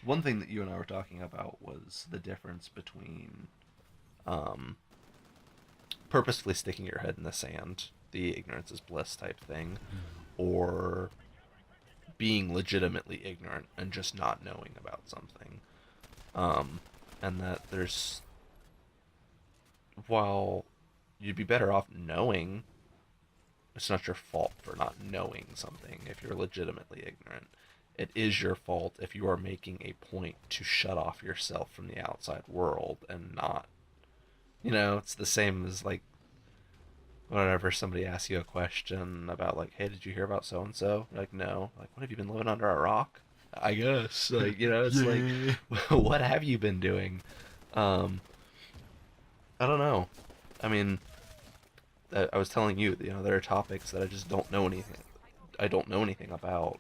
One thing that you and I were talking about was the difference between um, purposefully sticking your head in the sand, the ignorance is bliss type thing, or being legitimately ignorant and just not knowing about something. Um, and that there's, while you'd be better off knowing, it's not your fault for not knowing something if you're legitimately ignorant. It is your fault if you are making a point to shut off yourself from the outside world and not, it's the same as like whenever somebody asks you a question about like, hey, did you hear about so and so? Like, no. Like, what have you been living under a rock? I guess. Like, it's like, Yeah. what have you been doing? Um, I don't know. I mean, I was telling you, there are topics that I just don't know anything. I don't know anything about.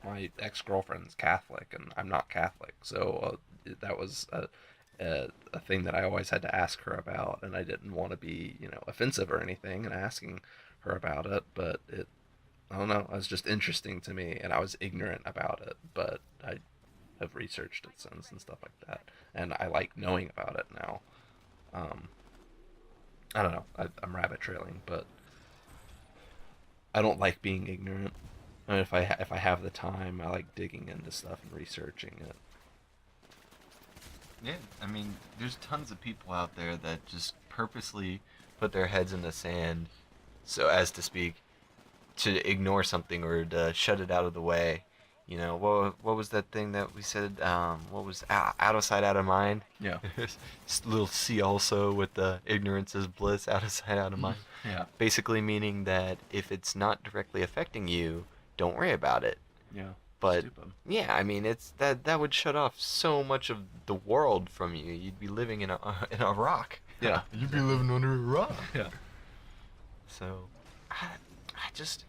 My ex girlfriend's Catholic, and I'm not Catholic, so that was a thing that I always had to ask her about, and I didn't want to be, offensive or anything, and asking her about it, but I don't know, it was just interesting to me, and I was ignorant about it, but I have researched it since and stuff like that, and I like knowing about it now. Um, I don't know, I'm rabbit trailing, but I don't like being ignorant. I mean, if I have the time, I like digging into stuff and researching it. Yeah, I mean, there's tons of people out there that just purposely put their heads in the sand, so as to speak, to ignore something or to shut it out of the way. What was that thing that we said? What was out of sight, out of mind? Yeah. Little C also with the ignorance is bliss, out of sight, out of mind. Yeah. Basically meaning that if it's not directly affecting you, don't worry about it. Yeah. But Stupid. yeah, I mean, it's that would shut off so much of the world from you. You'd be living in a in a rock. Yeah. You'd be living under a rock. Yeah. So, I just,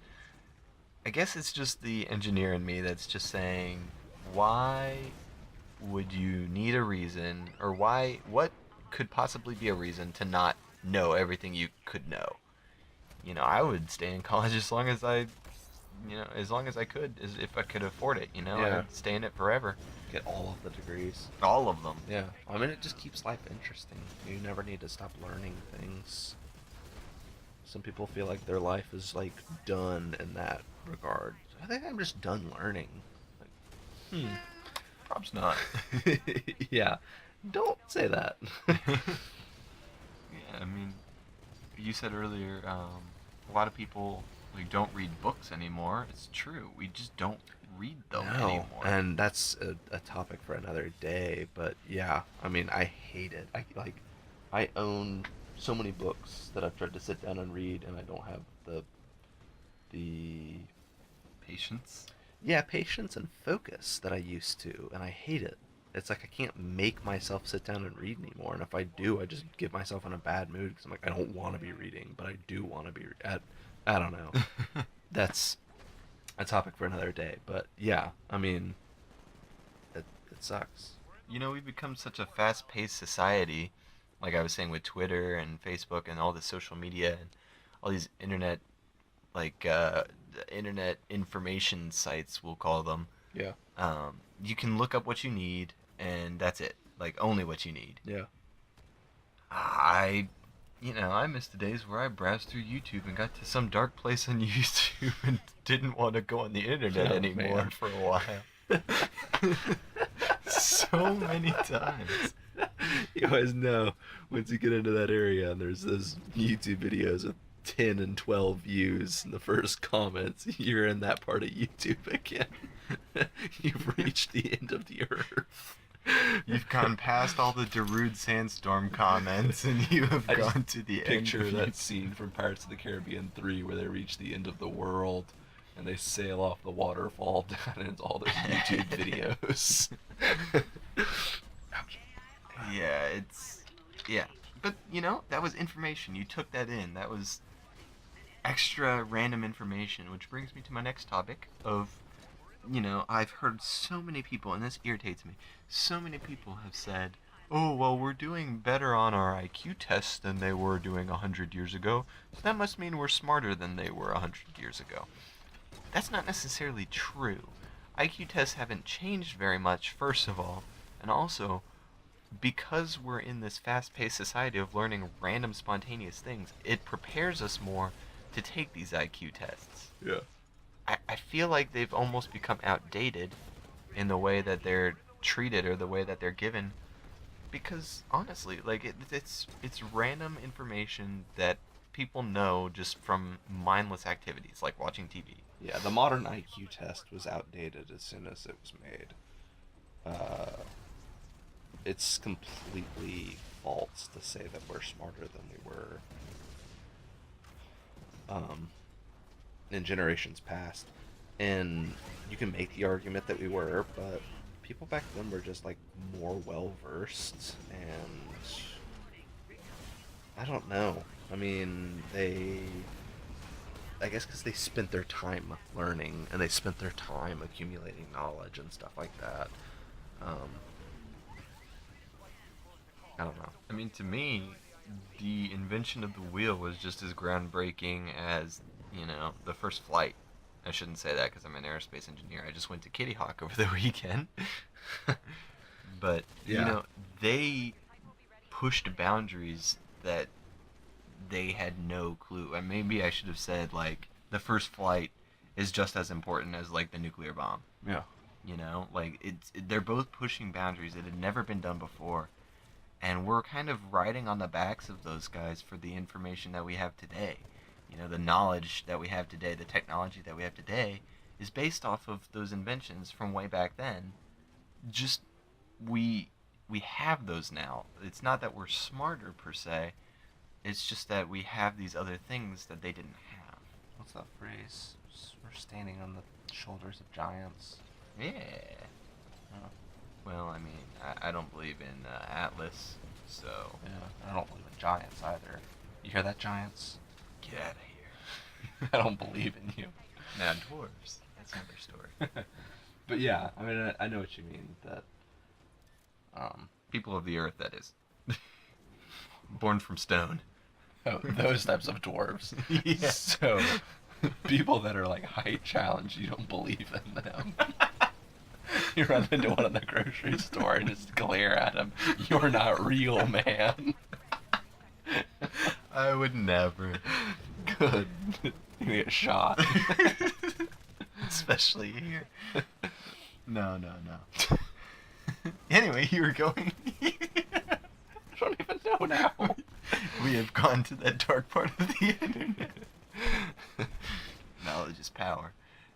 I guess it's just the engineer in me that's just saying, why would you need a reason, or what could possibly be a reason to not know everything you could know? I would stay in college as long as as long as I could, as if I could afford it. Yeah. I'd stay in it forever. Get all of the degrees. All of them. Yeah. I mean, it just keeps life interesting. You never need to stop learning things. Some people feel like their life is like done in that regard. I think I'm just done learning. Like, Probs not. yeah. Don't say that. Yeah, I mean, you said earlier, a lot of people like don't read books anymore. It's true. We just don't read them No, anymore. and that's a topic for another day. But yeah, I mean, I hate it. I own so many books that I've tried to sit down and read, and I don't have the Patience. yeah, patience and focus that I used to, and I hate it. It's like I can't make myself sit down and read anymore, and if I do, I just get myself in a bad mood because I'm like, I don't want to be reading, but I do want to be. I don't know. That's a topic for another day, but yeah, I mean, it sucks. We've become such a fast-paced society. Like I was saying with Twitter and Facebook and all the social media and all these like the internet information sites, we'll call them. Yeah, You can look up what you need, and that's it. Like only what you need. yeah. I, I miss the days where I browsed through YouTube and got to some dark place on YouTube and didn't want to go on the internet Oh, anymore man. for a while. So many times. You always know once you get into that area and there's those YouTube videos with 10 and 12 views in the first comments, you're in that part of YouTube again. You've reached the end of the earth. You've gone past all the Darude Sandstorm comments and you have I just gone to the end picture of that YouTube. scene from Pirates of the Caribbean 3 where they reach the end of the world and they sail off the waterfall down into all those YouTube videos. Ouch. Yeah, it's yeah. But that was information. You took that in. That was extra random information, which brings me to my next topic of I've heard so many people, and this irritates me. So many people have said, "Oh, well, we're doing better on our IQ tests than they were doing 100 years ago, so that must mean we're smarter than they were 100 years ago." That's not necessarily true. IQ tests haven't changed very much, first of all, and also because we're in this fast-paced society of learning random spontaneous things, it prepares us more to take these IQ tests. Yeah. I feel like they've almost become outdated in the way that they're treated or the way that they're given, because honestly, like it's random information that people know just from mindless activities like watching TV. Yeah, the modern IQ test was outdated as soon as it was made. Uh, it's completely false to say that we're smarter than we were um, in generations past. And you can make the argument that we were, but people back then were just like more well versed, and I don't know. I mean, I guess because they spent their time learning and they spent their time accumulating knowledge and stuff like that. Um, I don't know. I mean, to me, the invention of the wheel was just as groundbreaking as, the first flight. I shouldn't say that because I'm an aerospace engineer. I just went to Kitty Hawk over the weekend. But, Yeah. they pushed boundaries that they had no clue. And maybe I should have said, like, the first flight is just as important as, like, the nuclear bomb. Yeah. Like, they're both pushing boundaries that had never been done before. And we're kind of riding on the backs of those guys for the information that we have today. The knowledge that we have today, the technology that we have today, is based off of those inventions from way back then. Just we have those now. It's not that we're smarter per se. It's just that we have these other things that they didn't have. What's that phrase? We're standing on the shoulders of giants. Yeah. Oh, Well, I mean, I don't believe in Atlas, so yeah. I don't believe in giants either. You hear that, giants? get out of here. I don't believe in you. Now, dwarves. That's another story. But yeah, I mean, I know what you mean. That, People of the earth, that is. Born from stone. oh, those types of dwarves. Yeah. So, people that are like height challenged, you don't believe in them. You run into one in the grocery store and just glare at him. You're not real, man. I would never. Good. You get shot. Especially here. No. Anyway, you were going. I don't even know now. We have gone to that dark part of the internet. Knowledge is power.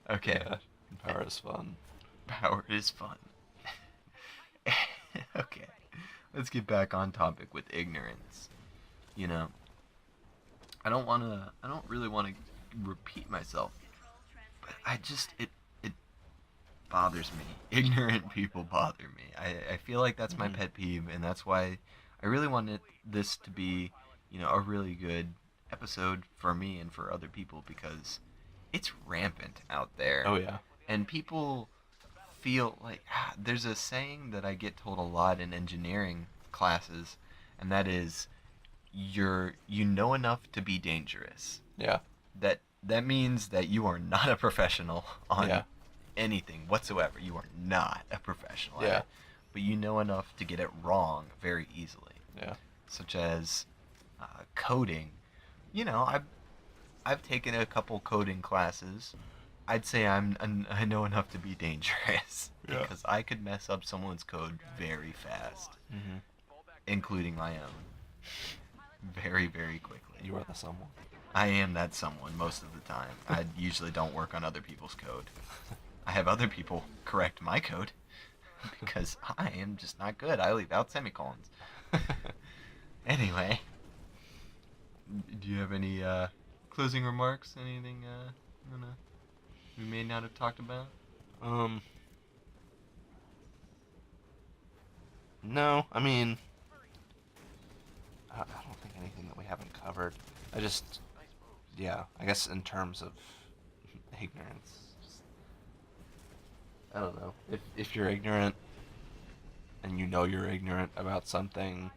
Okay. Yeah, power is fun. Power is fun. Okay. Let's get back on topic with ignorance. I don't really want to repeat myself, but it bothers me. Ignorant people bother me. I feel like that's my pet peeve, and that's why I really wanted this to be, a really good episode for me and for other people, because it's rampant out there. Oh yeah. And people feel like there's a saying that I get told a lot in engineering classes, and that is, you know enough to be dangerous. Yeah. That means that you are not a professional on Yeah. anything whatsoever. You are not a professional at Yeah. it, but you know enough to get it wrong very easily. Yeah. Such as coding. I've taken a couple coding classes. I'd say I know enough to be dangerous, Yeah. because I could mess up someone's code very fast, Mm-hmm. including my own, very, very quickly. You are the someone. I am that someone most of the time. I usually don't work on other people's code. I have other people correct my code because I am just not good. I leave out semicolons. Anyway, do you have any closing remarks? Anything we may not have talked about? No, I mean, I don't think anything that we haven't covered. I guess in terms of ignorance, I don't know. If you're ignorant and you know you're ignorant about something,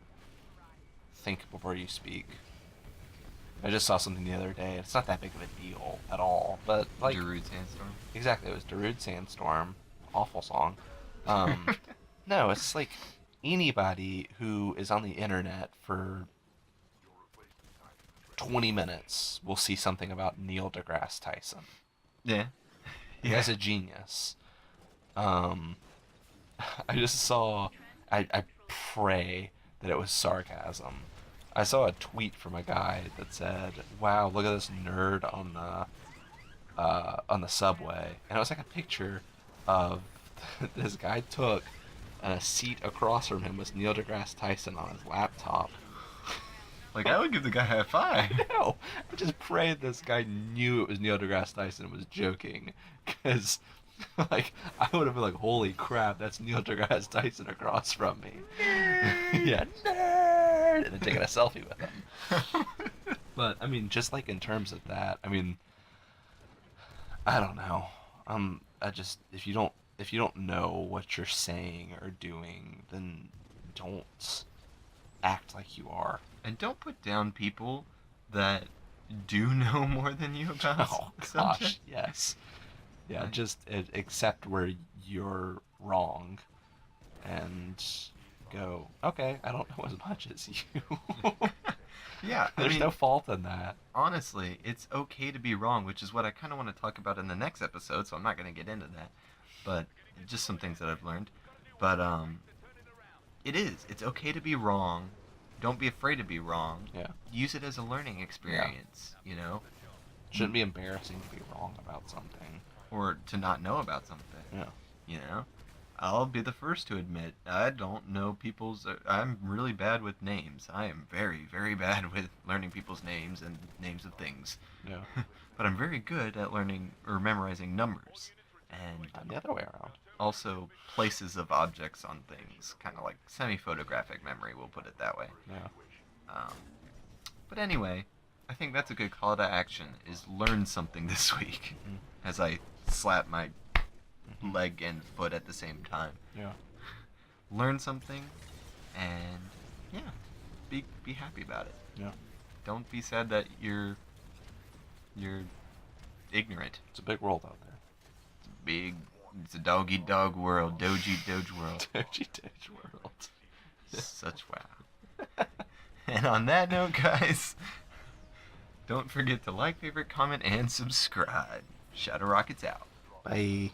think before you speak. I just saw something the other day. It's not that big of a deal at all, but like Darude Sandstorm. exactly, it was Darude Sandstorm, awful song. Um, no, it's like anybody who is on the internet for 20 minutes will see something about Neil deGrasse Tyson. Yeah. The Yeah. guy's a genius. Um, I just saw. I pray that it was sarcasm. I saw a tweet from a guy that said, "Wow, look at this nerd on the subway," and it was like a picture of this guy took, and a seat across from him was Neil deGrasse Tyson on his laptop. Like, I would give the guy a high five. No, I just pray this guy knew it was Neil deGrasse Tyson and was joking, because like I would have been like, "Holy crap, that's Neil deGrasse Tyson across from me." Yeah, nerd, and then taking a selfie with him. But I mean, just like in terms of that, I mean, I don't know. I just if you don't know what you're saying or doing, then don't act like you are. And don't put down people that do know more than you about Oh a gosh, subject. yes. Yeah, Like, just accept where you're wrong and go, okay, I don't know as much as you. yeah, I There's mean, no fault in that. honestly, it's okay to be wrong, which is what I kind of want to talk about in the next episode, so I'm not going to get into that. But just some things that I've learned. But it is. It's okay to be wrong. Don't be afraid to be wrong. Yeah. Use it as a learning experience, you know, Shouldn't be embarrassing to be wrong about something. or to not know about something, Yeah. you know. I'll be the first to admit I don't know people's. I'm really bad with names. I am very, very bad with learning people's names and names of things. Yeah. But I'm very good at learning or memorizing numbers, and And the other way around. also places of objects on things, kind of like semi-photographic memory. We'll put it that way. Yeah. Um, but anyway, I think that's a good call to action. Is learn something this week, Mhm. as I slap my leg and foot at the same time. Yeah. Learn something, and yeah, be happy about it. Yeah. Don't be sad that you're ignorant. It's a big world out there. It's a dog eat dog world, doge eat doge world. Doji Doge world. Such wow. And on that note, guys, don't forget to like, favorite, comment, and subscribe. Shadow Rockets out. Bye.